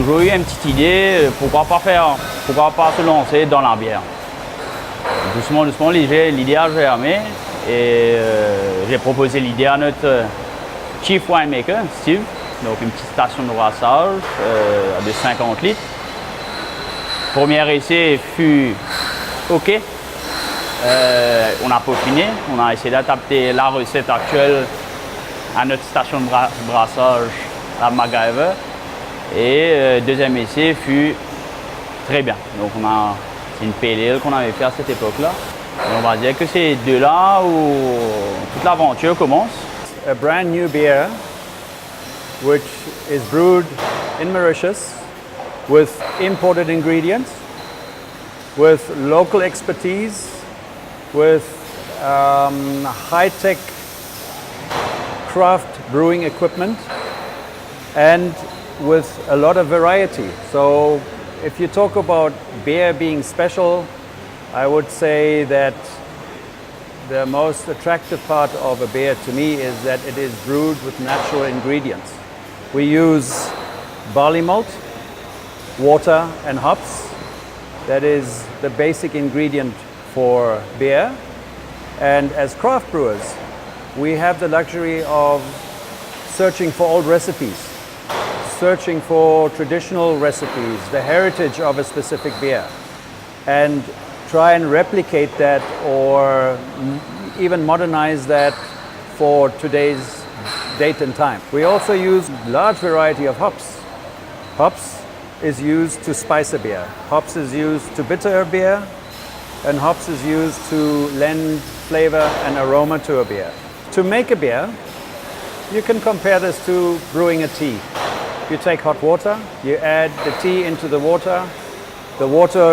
toujours eu une petite idée, pourquoi pas se lancer dans la bière. Doucement, l'idée a germé et j'ai proposé l'idée à notre chief winemaker, Steve, donc une petite station de brassage de 50 litres. Premier essai fut OK. On a peaufiné, on a essayé d'adapter la recette actuelle à notre station de brassage à MacGyver. Et deuxième essai fut très bien. Donc c'est une pale ale qu'on avait fait à cette époque-là. Et on va dire que c'est de là où toute l'aventure commence. A brand new beer which is brewed in Mauritius with imported ingredients, with local expertise, with high-tech craft brewing equipment, and with a lot of variety. So if you talk about beer being special, I would say that the most attractive part of a beer to me is that it is brewed with natural ingredients. We use barley malt, water and hops. That is the basic ingredient for beer. And as craft brewers, we have the luxury of searching for old recipes, searching for traditional recipes, the heritage of a specific beer, and try and replicate that or even modernize that for today's date and time. We also use a large variety of hops. Hops is used to spice a beer. Hops is used to bitter a beer, and hops is used to lend flavor and aroma to a beer. To make a beer, you can compare this to brewing a tea. You take hot water, you add the tea into the water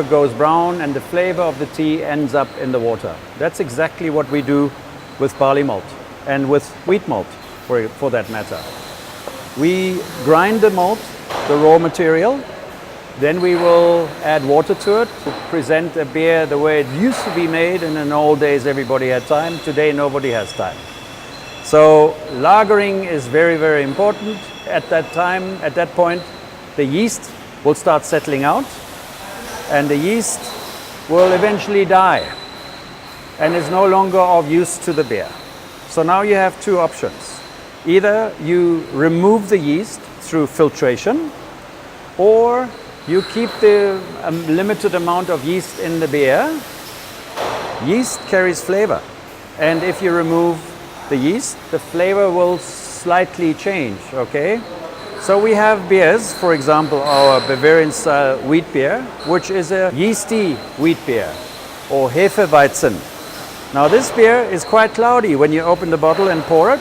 goes brown and the flavor of the tea ends up in the water. That's exactly what we do with barley malt and with wheat malt for that matter. We grind the malt, the raw material, then we will add water to it to present a beer the way it used to be made, and in old days everybody had time. Today nobody has time. So lagering is very, very important. At that point, the yeast will start settling out and the yeast will eventually die and is no longer of use to the beer. So now you have two options. Either you remove the yeast through filtration, or you keep the limited amount of yeast in the beer. Yeast carries flavor, and if you remove the yeast, the flavor will slightly change, okay? So we have beers, for example, our Bavarian style wheat beer, which is a yeasty wheat beer, or Hefeweizen. Now this beer is quite cloudy when you open the bottle and pour it.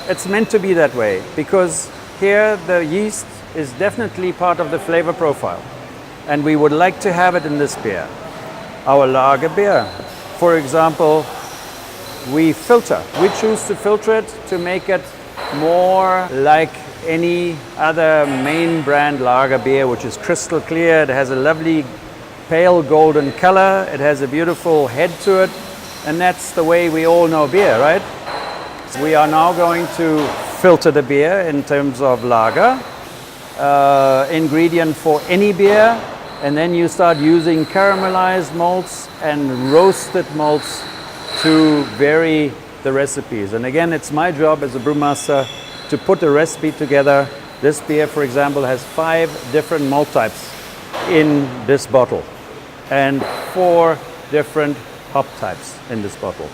It's meant to be that way, because here the yeast is definitely part of the flavor profile, and we would like to have it in this beer. Our lager beer, for example, we filter. We choose to filter it to make it more like any other main brand lager beer, which is crystal clear. It has a lovely pale golden color. It has a beautiful head to it, and that's the way we all know beer, right? So we are now going to filter the beer in terms of lager, ingredient for any beer, and then you start using caramelized malts and roasted malts to vary the recipes. And again, it's my job as a brewmaster to put a recipe together. This beer, for example, has 5 different malt types in this bottle and 4 different hop types in this bottle.